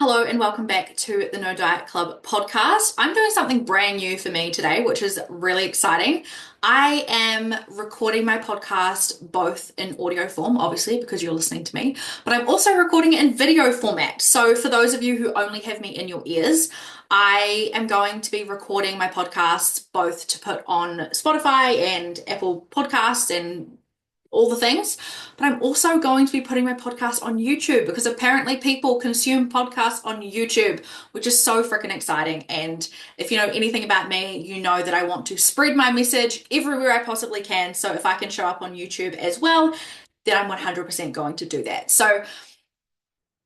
Hello and welcome back to the No Diet Club podcast. I'm doing something brand new for me today, which is really exciting. I am recording my podcast both in audio form, obviously, because you're listening to me, but I'm also recording it in video format. So for those of you who only have me in your ears, I am going to be recording my podcasts both to put on Spotify and Apple Podcasts and all the things. But I'm also going to be putting my podcast on YouTube because apparently people consume podcasts on YouTube, which is so freaking exciting. And if you know anything about me, you know that I want to spread my message everywhere I possibly can. So if I can show up on YouTube as well, then I'm 100% going to do that. So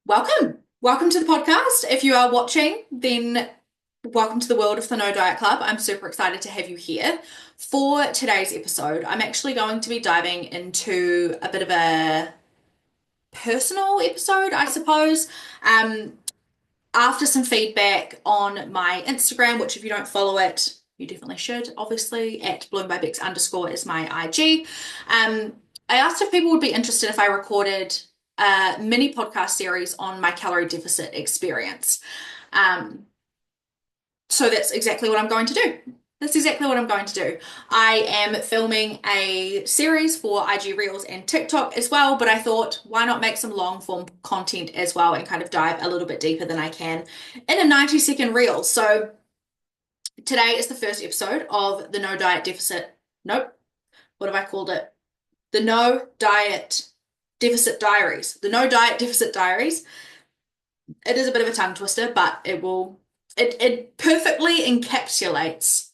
welcome. Welcome to the podcast. If you are watching, then welcome to the world of the No Diet Club. I'm super excited to have you here. For today's episode, I'm actually going to be diving into a bit of a personal episode, I suppose. Um, After some feedback on my Instagram, which if you don't follow it, you definitely should, obviously, at bloombybex underscore is my IG. I asked if people would be interested if I recorded a mini podcast series on my calorie deficit experience. Um, so that's exactly what I'm going to do. That's exactly what I'm going to do. I am filming a series for IG Reels and TikTok as well, but I thought, why not make some long form content as well and kind of dive a little bit deeper than I can in a 90-second reel. So today is the first episode of the No Diet Deficit. Nope. What have I called it? The No Diet Deficit Diaries. The No Diet Deficit Diaries. It is a bit of a tongue twister, but it perfectly encapsulates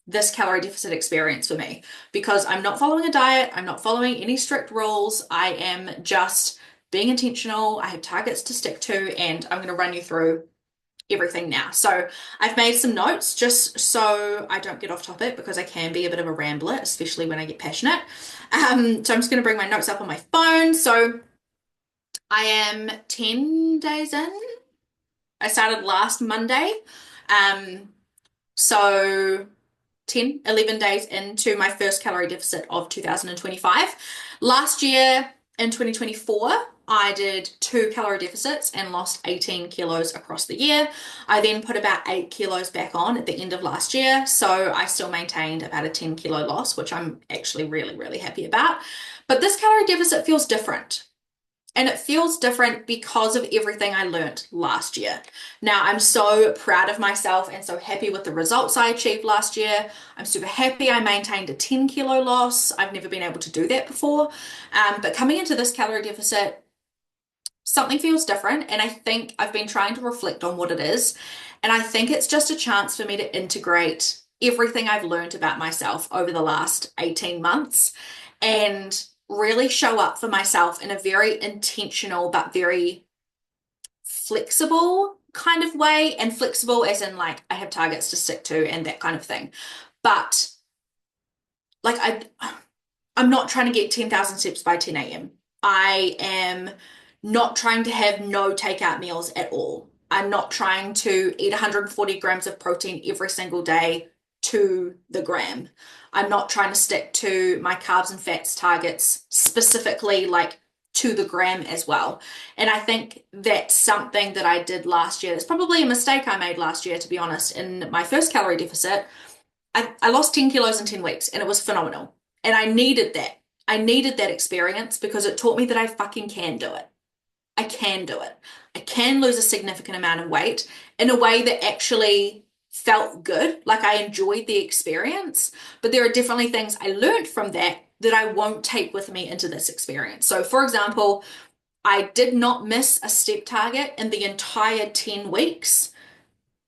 this calorie deficit experience for me because I'm not following a diet, I'm not following any strict rules, I am just being intentional, I have targets to stick to, and I'm going to run you through everything now. So I've made some notes just so I don't get off topic because I can be a bit of a rambler, especially when I get passionate. So I'm just going to bring my notes up on my phone. So I am 10 days in. I started last Monday. Um, so 10, 11 days into my first calorie deficit of 2025. Last year in 2024, I did 2 calorie deficits and lost 18 kilos across the year. I then put about 8 kilos back on at the end of last year. So I still maintained about a 10 kilo loss, which I'm actually really, really happy about. But this calorie deficit feels different. And it feels different because of everything I learned last year. Now, I'm so proud of myself and so happy with the results I achieved last year. I'm super happy I maintained a 10 kilo loss. I've never been able to do that before. But coming into this calorie deficit, something feels different. And I think I've been trying to reflect on what it is. And I think it's just a chance for me to integrate everything I've learned about myself over the last 18 months and really show up for myself in a very intentional but very flexible kind of way. And flexible as in like I have targets to stick to and that kind of thing. But like I'm not trying to get 10,000 steps by 10 a.m. I am not trying to have no takeout meals at all. I'm not trying to eat 140 grams of protein every single day to the gram. I'm not trying to stick to my carbs and fats targets specifically like to the gram as well. And I think that's something that I did last year. It's probably a mistake I made last year, to be honest. In my first calorie deficit, I lost 10 kilos in 10 weeks and it was phenomenal. And I needed that. I needed that experience because it taught me that I fucking can do it. I can do it. I can lose a significant amount of weight in a way that actually felt good. Like I enjoyed the experience, but there are definitely things I learned from that that I won't take with me into this experience. So, for example, I did not miss a step target in the entire 10 weeks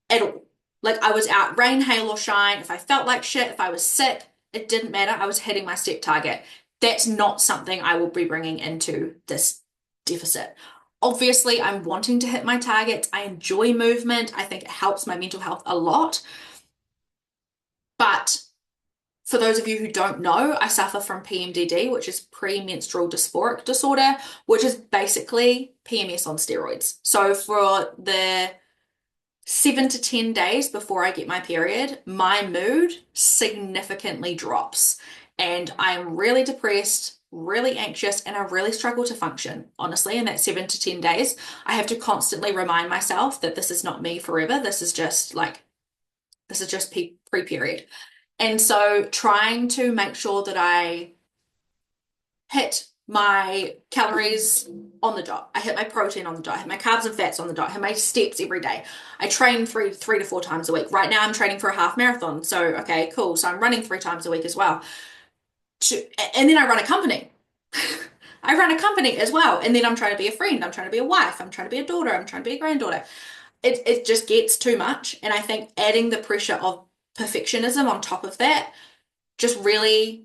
at all. Like I was out rain, hail, or shine. If I felt like shit, if I was sick, it didn't matter. I was hitting my step target. That's not something I will be bringing into this deficit. Obviously, I'm wanting to hit my targets. I enjoy movement. I think it helps my mental health a lot. But for those of you who don't know, I suffer from PMDD, which is premenstrual dysphoric disorder, which is basically PMS on steroids. So for the 7 to 10 days before I get my period, my mood significantly drops and I'm really depressed. really anxious, and I really struggle to function, honestly, in that 7 to 10 days. I have to constantly remind myself that this is not me forever. This is just pre-period. And so trying to make sure that I hit my calories on the dot. I hit my protein on the dot. I hit my carbs and fats on the dot. I hit my steps every day. I train three to four times a week. Right now I'm training for a half marathon. So, okay, cool. So I'm running 3 times a week as well. And then I run a company. I run a company as well. And then I'm trying to be a friend. I'm trying to be a wife. I'm trying to be a daughter. I'm trying to be a granddaughter. It just gets too much. And I think adding the pressure of perfectionism on top of that just really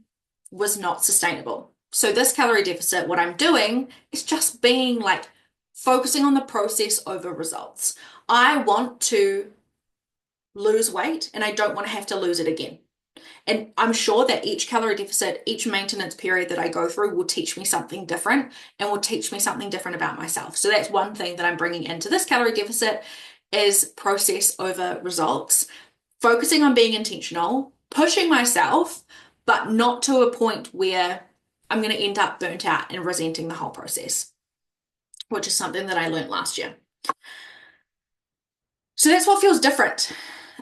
was not sustainable. So this calorie deficit, what I'm doing is just being like focusing on the process over results. I want to lose weight and I don't want to have to lose it again. And I'm sure that each calorie deficit, each maintenance period that I go through will teach me something different and will teach me something different about myself. So that's one thing that I'm bringing into this calorie deficit is process over results, focusing on being intentional, pushing myself, but not to a point where I'm going to end up burnt out and resenting the whole process, which is something that I learned last year. So that's what feels different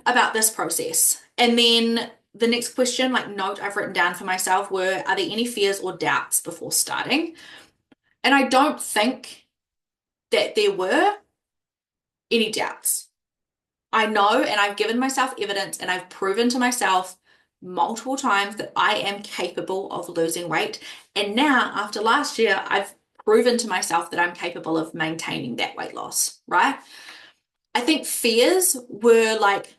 about this process. And then the next question, like note I've written down for myself were, are there any fears or doubts before starting? And I don't think that there were any doubts. I know, and I've given myself evidence and I've proven to myself multiple times that I am capable of losing weight. And now, after last year, I've proven to myself that I'm capable of maintaining that weight loss, right? I think fears were like,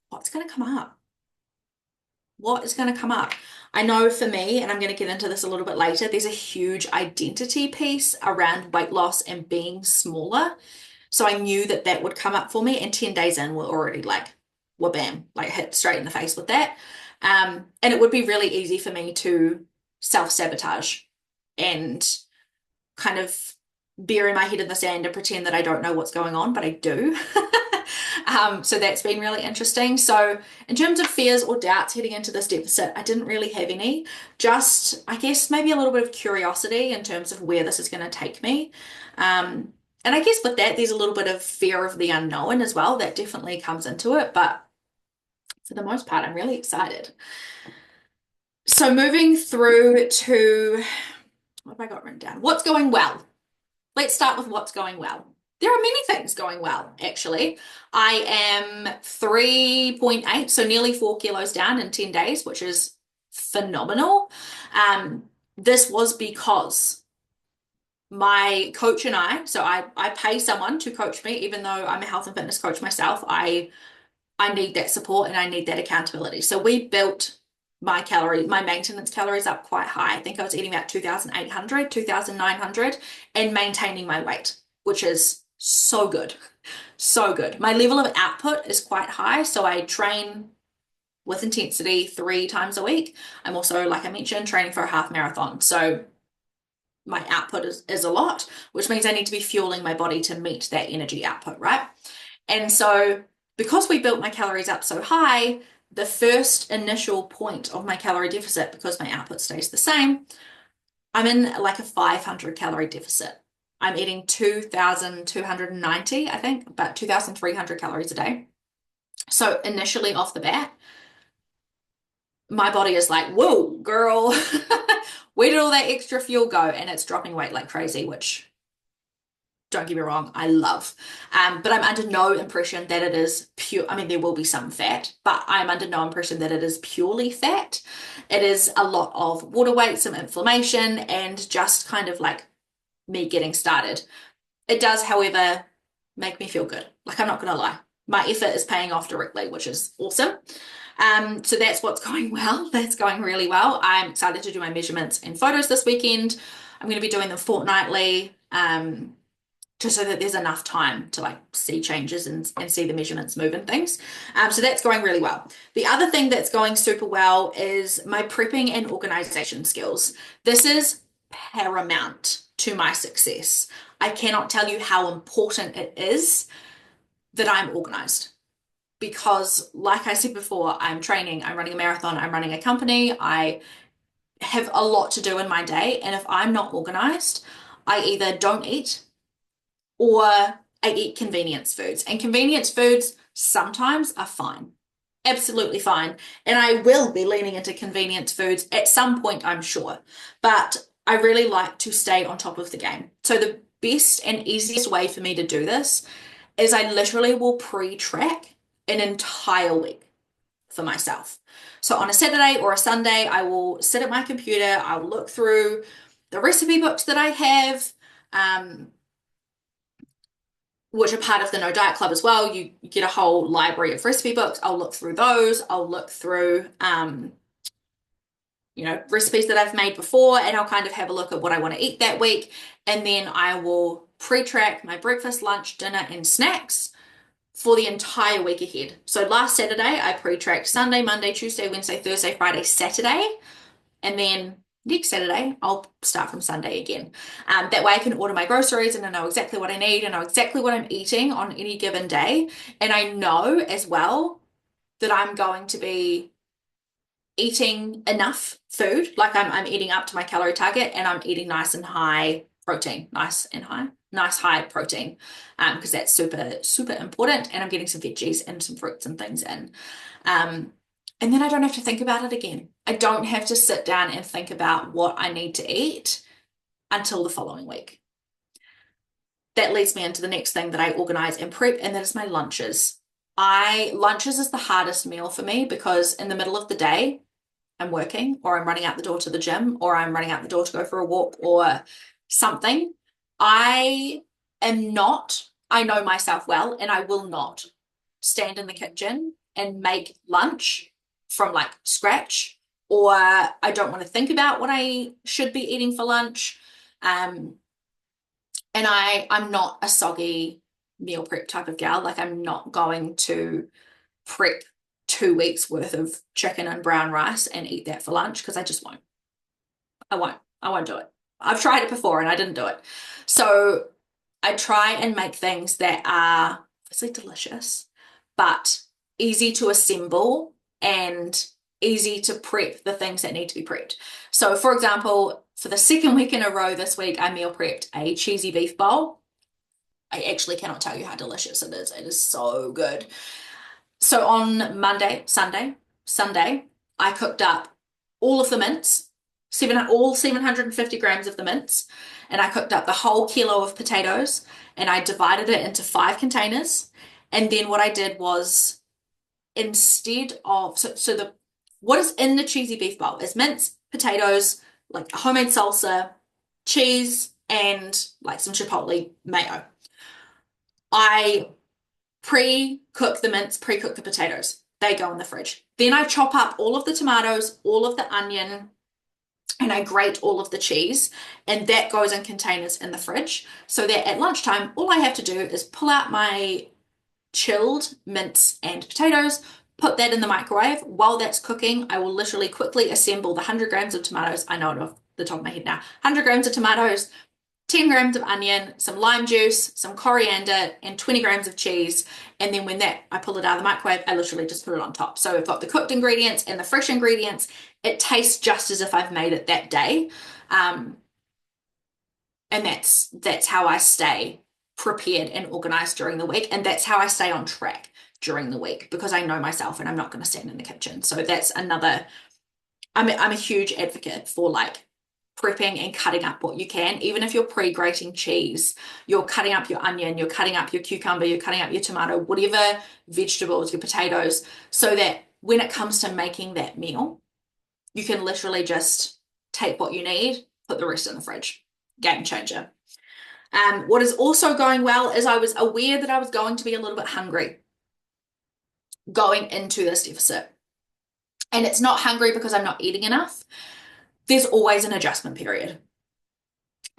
what's going to come up? What is going to come up? I know for me, and I'm going to get into this a little bit later, there's a huge identity piece around weight loss and being smaller. So I knew that that would come up for me, and 10 days in, we're already like, wha-bam, like hit straight in the face with that. And it would be really easy for me to self-sabotage and kind of bury my head in the sand and pretend that I don't know what's going on, but I do. So that's been really interesting. So in terms of fears or doubts heading into this deficit, I didn't really have any. Just, I guess, maybe a little bit of curiosity in terms of where this is going to take me. And I guess with that, there's a little bit of fear of the unknown as well. That definitely comes into it. But for the most part, I'm really excited. So moving through to what have I got written down? What's going well? Let's start with what's going well. There are many things going well, actually. I am 3.8, so nearly 4 kilos down in 10 days, which is phenomenal. This was because my coach and so I pay someone to coach me, even though I'm a health and fitness coach myself. I need that support and I need that accountability. So we built my maintenance calories up quite high. I think I was eating about 2,800, 2,900 and maintaining my weight, which is so good. So good. My level of output is quite high. So I train with intensity 3 times a week. I'm also, like I mentioned, training for a half marathon. So my output is a lot, which means I need to be fueling my body to meet that energy output, right? And so because we built my calories up so high, the first initial point of my calorie deficit, because my output stays the same, I'm in like a 500 calorie deficit. I'm eating 2,290, I think, about 2,300 calories a day. So initially off the bat, my body is like, whoa, girl, where did all that extra fuel go? And it's dropping weight like crazy, which don't get me wrong, I love. But I'm under no impression that it is pure. I mean, there will be some fat, but I'm under no impression that it is purely fat. It is a lot of water weight, some inflammation, and just kind of like me getting started. It does, however, make me feel good. Like, I'm not going to lie. My effort is paying off directly, which is awesome. So that's what's going well. That's going really well. I'm excited to do my measurements and photos this weekend. I'm going to be doing them fortnightly. Just so that there's enough time to like see changes and see the measurements move and things. So that's going really well. The other thing that's going super well is my prepping and organization skills. This is paramount to my success. I cannot tell you how important it is that I'm organized. Because like I said before, I'm training, I'm running a marathon, I'm running a company, I have a lot to do in my day. And if I'm not organized, I either don't eat or I eat convenience foods. And convenience foods sometimes are fine, absolutely fine. And I will be leaning into convenience foods at some point, I'm sure. But I really like to stay on top of the game. So the best and easiest way for me to do this is I literally will pre-track an entire week for myself. So on a Saturday or a Sunday, I will sit at my computer, I'll look through the recipe books that I have, um, which are part of the No Diet Club as well. You get a whole library of recipe books. I'll look through those. I'll look through, recipes that I've made before, and I'll kind of have a look at what I want to eat that week. And then I will pre-track my breakfast, lunch, dinner, and snacks for the entire week ahead. So last Saturday, I pre-tracked Sunday, Monday, Tuesday, Wednesday, Thursday, Friday, Saturday, and then next Saturday, I'll start from Sunday again. That way I can order my groceries and I know exactly what I need and know exactly what I'm eating on any given day. And I know as well that I'm going to be eating enough food, like I'm eating up to my calorie target and I'm eating nice and high protein, nice high protein, because that's super, super important. And I'm getting some veggies and some fruits and things in. Um, and then I don't have to think about it again. I don't have to sit down and think about what I need to eat until the following week. That leads me into the next thing that I organize and prep, and that is my lunches. Lunches is the hardest meal for me because in the middle of the day, I'm working or I'm running out the door to the gym or I'm running out the door to go for a walk or something. I I know myself well, and I will not stand in the kitchen and make lunch from like scratch, or I don't want to think about what I should be eating for lunch. Um, and I'm not a soggy meal prep type of gal. Like I'm not going to prep 2 weeks worth of chicken and brown rice and eat that for lunch because I just won't. I won't do it. I've tried it before and I didn't do it. So I try and make things that are obviously delicious, but easy to assemble and easy to prep the things that need to be prepped. So, for example, for the second week in a row this week, I meal prepped a cheesy beef bowl. I actually cannot tell you how delicious it is. It is so good. So on Sunday, I cooked up all of the mince, all 750 grams of the mince, and I cooked up the whole kilo of potatoes, and I divided it into 5 containers. And then what I did was instead of the what is in the cheesy beef bowl is mince, potatoes, like homemade salsa, cheese, and like some chipotle mayo. I pre-cook the mince, pre-cook the potatoes. They go in the fridge. Then I chop up all of the tomatoes, all of the onion, and I grate all of the cheese, and that goes in containers in the fridge. So that at lunchtime, all I have to do is pull out my chilled mince and potatoes, put that in the microwave. While that's cooking, I will literally quickly assemble the 100 grams of tomatoes. I know it off the top of my head now. 100 grams of tomatoes, 10 grams of onion, some lime juice, some coriander, and 20 grams of cheese. And then when I pull it out of the microwave, I literally just put it on top. So I've got the cooked ingredients and the fresh ingredients. It tastes just as if I've made it that day. Um, and that's how I stay prepared and organized during the week. And that's how I stay on track during the week because I know myself and I'm not going to stand in the kitchen. So that's another, I'm a huge advocate for like prepping and cutting up what you can. Even if you're pre-grating cheese, you're cutting up your onion, you're cutting up your cucumber, you're cutting up your tomato, whatever vegetables, your potatoes, so that when it comes to making that meal, you can literally just take what you need, put the rest in the fridge. Game changer. What is also going well is I was aware that I was going to be a little bit hungry going into this deficit. And it's not hungry because I'm not eating enough. There's always an adjustment period.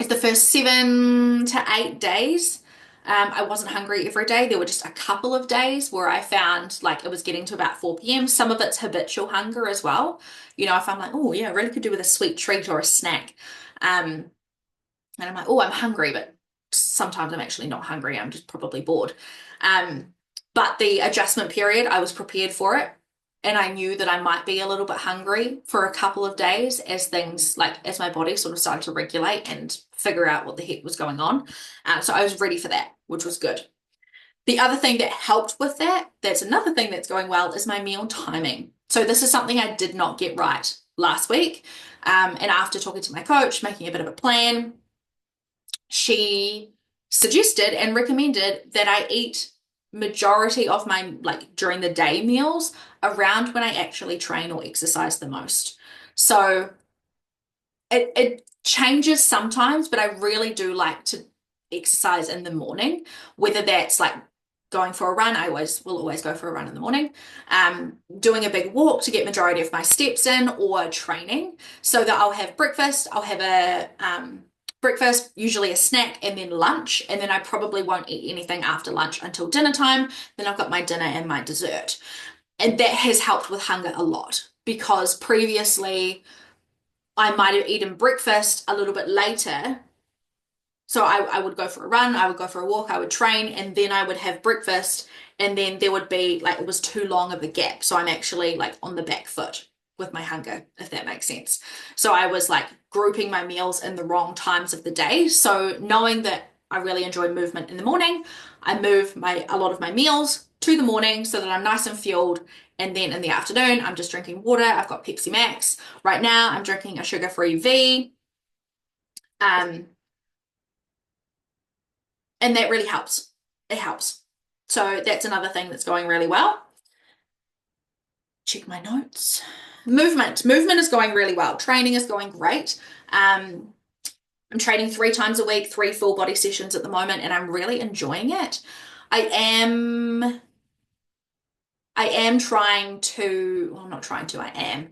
If the first 7 to 8 days, I wasn't hungry every day. There were just a couple of days where I found like it was getting to about 4 p.m. Some of it's habitual hunger as well. You know, if I'm like, oh yeah, I really could do with a sweet treat or a snack. And I'm like, oh, I'm hungry, but sometimes I'm actually not hungry. I'm just probably bored. But the adjustment period, I was prepared for it. And I knew that I might be a little bit hungry for a couple of days as things as my body sort of started to regulate and figure out what the heck was going on. So I was ready for that, which was good. The other thing that helped with that, that's another thing that's going well, is my meal timing. So this is something I did not get right last week. And after talking to my coach, making a bit of a plan, she suggested and recommended that I eat majority of my during the day meals around when I actually train or exercise the most. So it changes sometimes, but I really do like to exercise in the morning, whether that's like going for a run. I always will always go for a run in the morning, doing a big walk to get majority of my steps in, or training. So that I'll have breakfast, I'll have a breakfast, usually a snack, and then lunch, and then I probably won't eat anything after lunch until dinner time. Then I've got my dinner and my dessert. And that has helped with hunger a lot because previously I might have eaten breakfast a little bit later. So I would go for a run, I would go for a walk, I would train, and then I would have breakfast, and then there would be it was too long of a gap. So I'm actually on the back foot with my hunger, if that makes sense. So I was grouping my meals in the wrong times of the day. So knowing that I really enjoy movement in the morning, I move a lot of my meals to the morning so that I'm nice and fueled. And then in the afternoon, I'm just drinking water. I've got Pepsi Max. Right now, I'm drinking a sugar-free V. Um, and that really helps. It helps. So that's another thing that's going really well. Check my notes. Movement is going really well. Training is going great. I'm training 3 times a week, 3 full body sessions at the moment, and I'm really enjoying it. I am I am trying to, well, not trying to, I am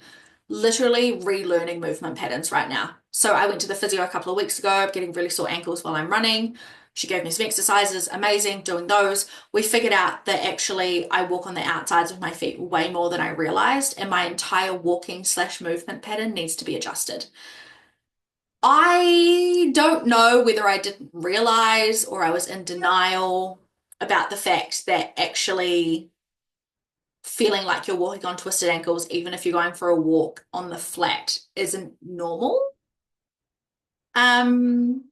literally relearning movement patterns right now. So I went to the physio a couple of weeks ago. I'm getting really sore ankles while I'm running. She gave me some exercises, amazing, doing those. We figured out that actually I walk on the outsides of my feet way more than I realized, and my entire walking/movement pattern needs to be adjusted. I don't know whether I didn't realize or I was in denial about the fact that actually feeling like you're walking on twisted ankles, even if you're going for a walk on the flat, isn't normal. Um,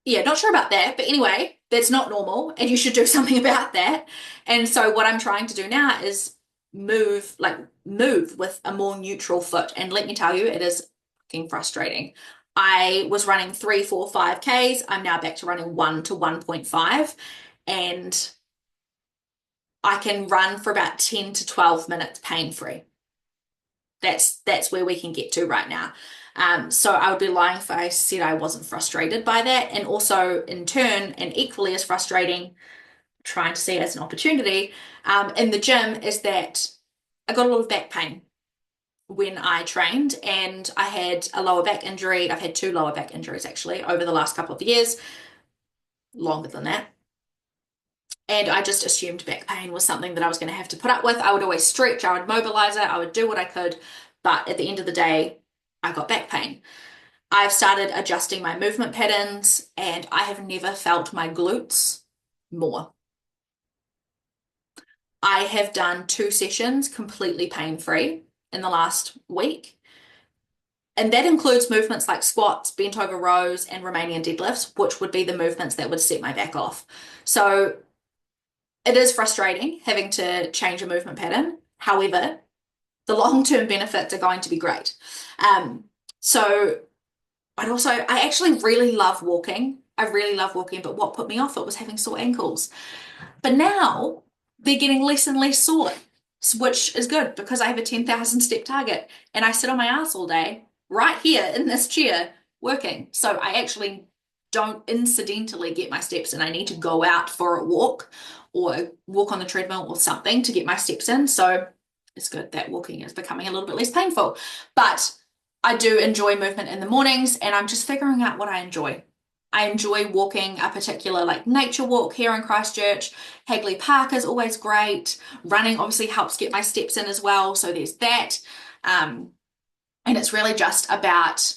yeah, not sure about that, but anyway, that's not normal, and you should do something about that. And so, what I'm trying to do now is move with a more neutral foot. And let me tell you, it is fucking frustrating. I was running 3, 4, 5 Ks. I'm now back to running 1 to 1.5, and I can run for about 10 to 12 minutes pain free. That's where we can get to right now. So I would be lying if I said I wasn't frustrated by that. And also, in turn, and equally as frustrating, trying to see it as an opportunity, in the gym is that I got a lot of back pain when I trained, and I had a lower back injury. I've had 2 lower back injuries actually over the last couple of years, longer than that. And I just assumed back pain was something that I was going to have to put up with. I would always stretch, I would mobilize it, I would do what I could. But at the end of the day, I got back pain. I've started adjusting my movement patterns, and I have never felt my glutes more. I have done 2 sessions completely pain-free in the last week. And that includes movements like squats, bent over rows, and Romanian deadlifts, which would be the movements that would set my back off. So it is frustrating having to change a movement pattern. However, the long-term benefits are going to be great. So I actually really love walking. I really love walking, but what put me off it was having sore ankles. But now they're getting less and less sore, which is good because I have a 10,000 step target and I sit on my ass all day right here in this chair working. So I actually don't incidentally get my steps in. I need to go out for a walk or walk on the treadmill or something to get my steps in. So it's good that walking is becoming a little bit less painful. But I do enjoy movement in the mornings, and I'm just figuring out what I enjoy. I enjoy walking a particular nature walk here in Christchurch. Hagley Park is always great. Running obviously helps get my steps in as well. So there's that. And it's really just about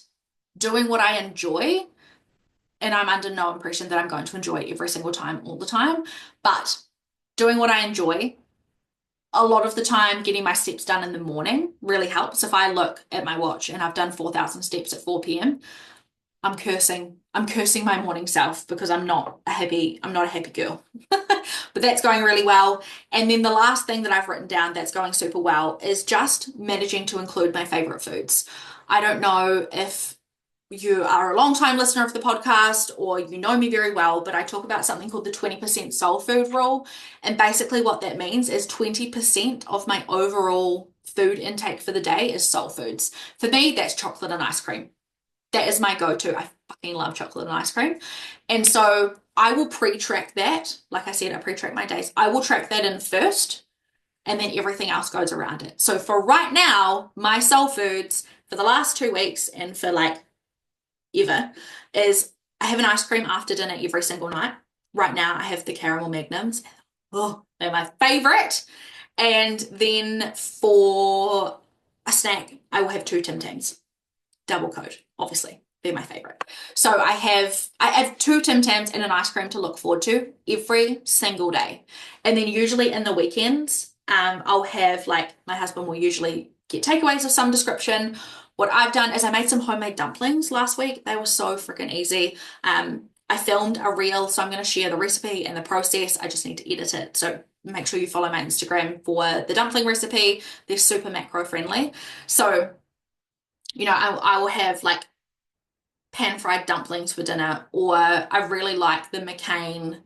doing what I enjoy. And I'm under no impression that I'm going to enjoy it every single time, all the time. But doing what I enjoy A lot of the time, getting my steps done in the morning really helps. If I look at my watch and I've done 4,000 steps at 4 p.m., I'm cursing. I'm cursing my morning self because I'm not a happy girl. But that's going really well. And then the last thing that I've written down that's going super well is just managing to include my favorite foods. I don't know if you are a long time listener of the podcast or you know me very well, but I talk about something called the 20% soul food rule. And basically, what that means is 20% of my overall food intake for the day is soul foods. For me, that's chocolate and ice cream. That is my go-to. I fucking love chocolate and ice cream. And so I will pre-track that. Like I said, I pre-track my days. I will track that in first, and then everything else goes around it. So for right now, my soul foods for the last 2 weeks and for like ever is I have an ice cream after dinner every single night. Right now, I have the caramel magnums. Oh, they're my favorite. And then for a snack, I will have two Tim Tams, double coat, obviously. They're my favorite. So I have two Tim Tams and an ice cream to look forward to every single day. And then usually in the weekends, I'll have like my husband will usually get takeaways of some description. What I've done is I made some homemade dumplings last week. They were so freaking easy. I filmed a reel, so I'm going to share the recipe and the process. I just need to edit it. So make sure you follow my Instagram for the dumpling recipe. They're super macro friendly. So I will have like pan fried dumplings for dinner, or I really like the McCain,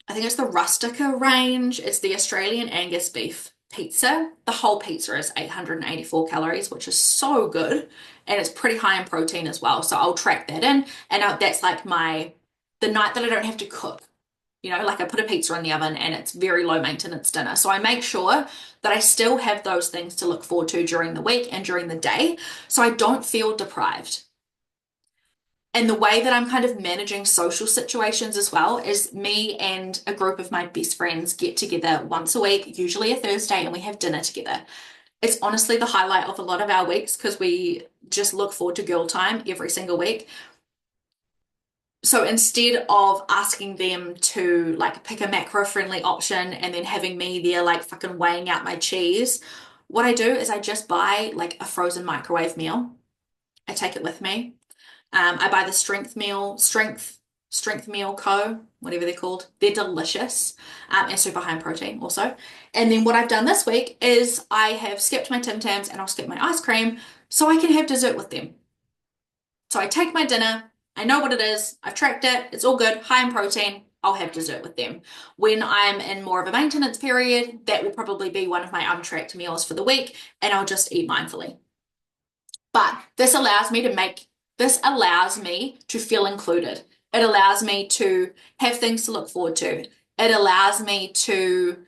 I think it's the Rustica range. It's the Australian Angus beef pizza. The whole pizza is 884 calories, which is so good. And it's pretty high in protein as well. So I'll track that in. And that's like the night that I don't have to cook. Like I put a pizza in the oven and it's very low maintenance dinner. So I make sure that I still have those things to look forward to during the week and during the day. So I don't feel deprived. And the way that I'm kind of managing social situations as well is me and a group of my best friends get together once a week, usually a Thursday, and we have dinner together. It's honestly the highlight of a lot of our weeks because we just look forward to girl time every single week. So instead of asking them to like pick a macro friendly option and then having me there like fucking weighing out my cheese, what I do is I just buy like a frozen microwave meal. I take it with me. I buy the Strength Meal Co, whatever they're called. They're delicious, and super high in protein also. And then what I've done this week is I have skipped my Tim Tams and I'll skip my ice cream so I can have dessert with them. So I take my dinner, I know what it is, I've tracked it, it's all good, high in protein. I'll have dessert with them. When I'm in more of a maintenance period, that will probably be one of my untracked meals for the week, and I'll just eat mindfully. But this allows me to feel included. It allows me to have things to look forward to. It allows me to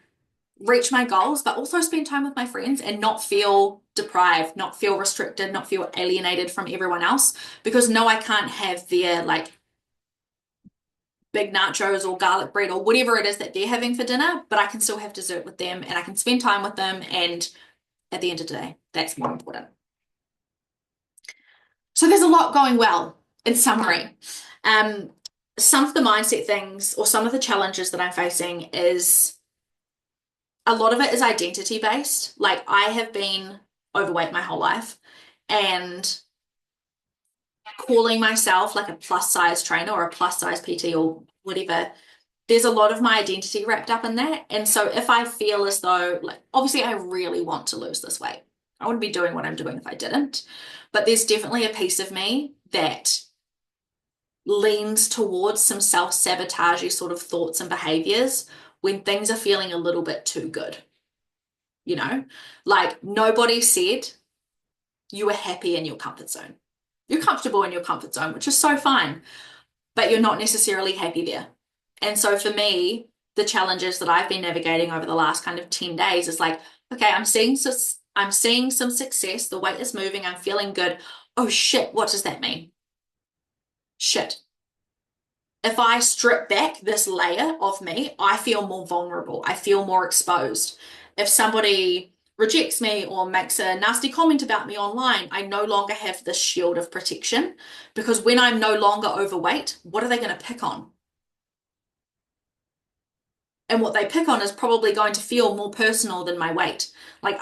reach my goals, but also spend time with my friends and not feel deprived, not feel restricted, not feel alienated from everyone else. Because no, I can't have their like big nachos or garlic bread or whatever it is that they're having for dinner, but I can still have dessert with them and I can spend time with them. And at the end of the day, that's more important. So there's a lot going well in summary. Um, some of the mindset things or some of the challenges that I'm facing is a lot of it is identity based. Like I have been overweight my whole life and calling myself like a plus size trainer or a plus size PT or whatever, there's a lot of my identity wrapped up in that. And so if I feel as though, like, obviously I really want to lose this weight, I wouldn't be doing what I'm doing if I didn't. But there's definitely a piece of me that leans towards some self-sabotagey sort of thoughts and behaviors when things are feeling a little bit too good. Like nobody said you were happy in your comfort zone. You're comfortable in your comfort zone, which is so fine, but you're not necessarily happy there. And so for me, the challenges that I've been navigating over the last kind of 10 days is like, okay, I'm seeing some success. The weight is moving. I'm feeling good. Oh shit, what does that mean? Shit. If I strip back this layer of me, I feel more vulnerable. I feel more exposed. If somebody rejects me or makes a nasty comment about me online, I no longer have this shield of protection because when I'm no longer overweight, what are they going to pick on? and what they pick on is probably going to feel more personal than my weight. Like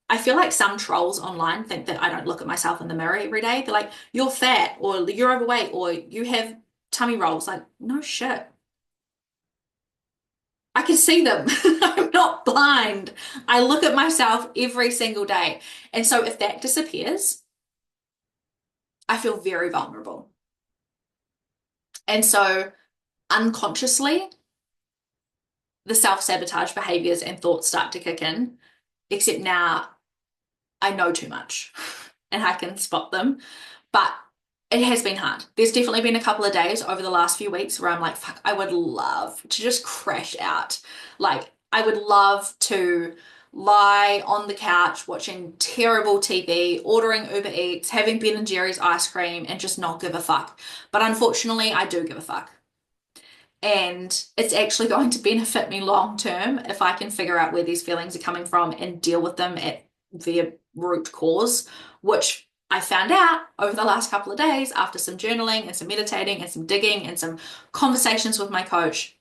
I feel like some trolls online think that I don't look at myself in the mirror every day. They're like, you're fat or you're overweight or you have tummy rolls. Like, no shit. I can see them. I'm not blind. I look at myself every single day. And so if that disappears, I feel very vulnerable. And so unconsciously, the self-sabotage behaviors and thoughts start to kick in. Except now I know too much and I can spot them. But it has been hard. There's definitely been a couple of days over the last few weeks where I'm like, fuck, I would love to just crash out. Like, I would love to lie on the couch watching terrible TV, ordering Uber Eats, having Ben and Jerry's ice cream, and just not give a fuck. But unfortunately, I do give a fuck. And it's actually going to benefit me long term if I can figure out where these feelings are coming from and deal with them at their root cause, which I found out over the last couple of days after some journaling and some meditating and some digging and some conversations with my coach.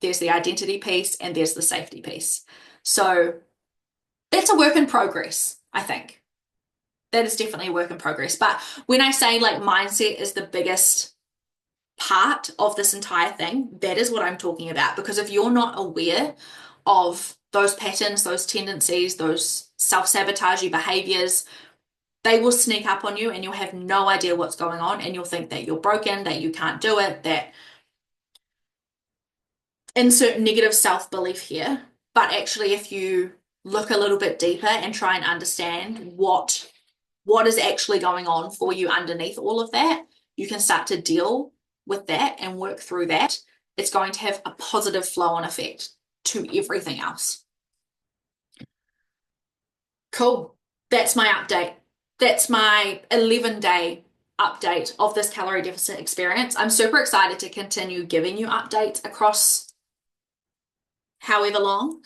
There's the identity piece and there's the safety piece. So it's a work in progress, I think. That is definitely a work in progress. But when I say like mindset is the biggest part of this entire thing, that is what I'm talking about. Because if you're not aware of those patterns, those tendencies, those self-sabotaging behaviors, they will sneak up on you and you'll have no idea what's going on and you'll think that you're broken, that you can't do it, that insert negative self-belief here. But actually, if you look a little bit deeper and try and understand what is actually going on for you underneath all of that, you can start to deal with that and work through that. It's going to have a positive flow-on effect to everything else. Cool. That's my update. That's my 11-day update of this calorie deficit experience. I'm super excited to continue giving you updates across however long.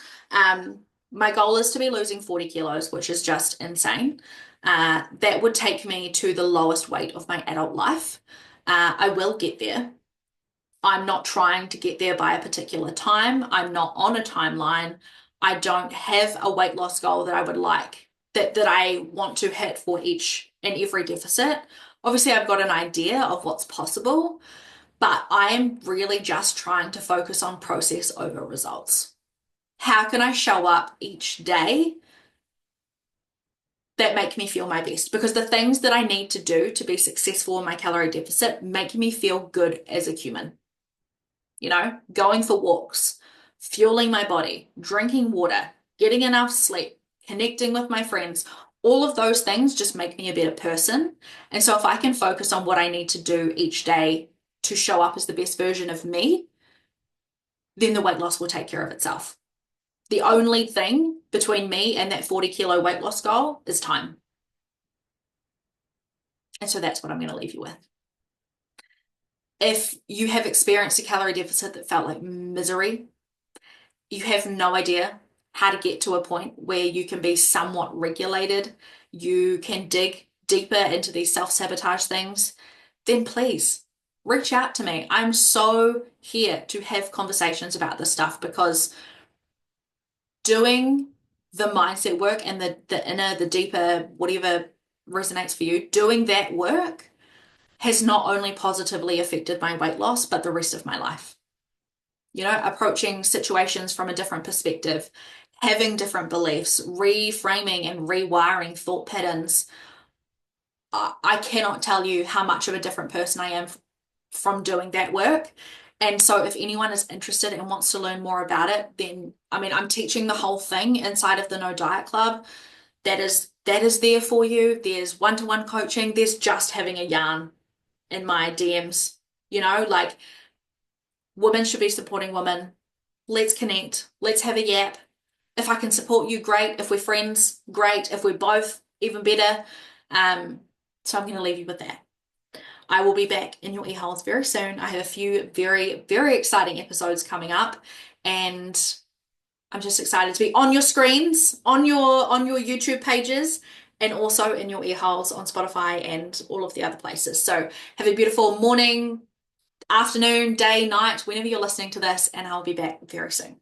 My goal is to be losing 40 kilos, which is just insane. That would take me to the lowest weight of my adult life. I will get there. I'm not trying to get there by a particular time. I'm not on a timeline. I don't have a weight loss goal that I would like, that I want to hit for each and every deficit. Obviously, I've got an idea of what's possible, but I am really just trying to focus on process over results. How can I show up each day that make me feel my best? Because the things that I need to do to be successful in my calorie deficit make me feel good as a human. You know, going for walks, fueling my body, drinking water, getting enough sleep, connecting with my friends, all of those things just make me a better person. And so if I can focus on what I need to do each day to show up as the best version of me, then the weight loss will take care of itself. The only thing between me and that 40-kilo weight loss goal is time. And so that's what I'm going to leave you with. If you have experienced a calorie deficit that felt like misery, you have no idea how to get to a point where you can be somewhat regulated, you can dig deeper into these self-sabotage things, then please reach out to me. I'm so here to have conversations about this stuff because doing the mindset work and the inner, the deeper, whatever resonates for you, doing that work has not only positively affected my weight loss, but the rest of my life. You know, approaching situations from a different perspective, having different beliefs, reframing and rewiring thought patterns. I cannot tell you how much of a different person I am from doing that work. And so if anyone is interested and wants to learn more about it, then I mean, I'm teaching the whole thing inside of the No Diet Club. That is there for you. There's one-to-one coaching. There's just having a yarn in my DMs. You know, like women should be supporting women. Let's connect. Let's have a yap. If I can support you, great. If we're friends, great. If we're both, even better. So I'm going to leave you with that. I will be back in your ear holes very soon. I have a few very, very exciting episodes coming up, and I'm just excited to be on your screens, on your YouTube pages, and also in your ear holes on Spotify and all of the other places. So have a beautiful morning, afternoon, day, night, whenever you're listening to this, and I'll be back very soon.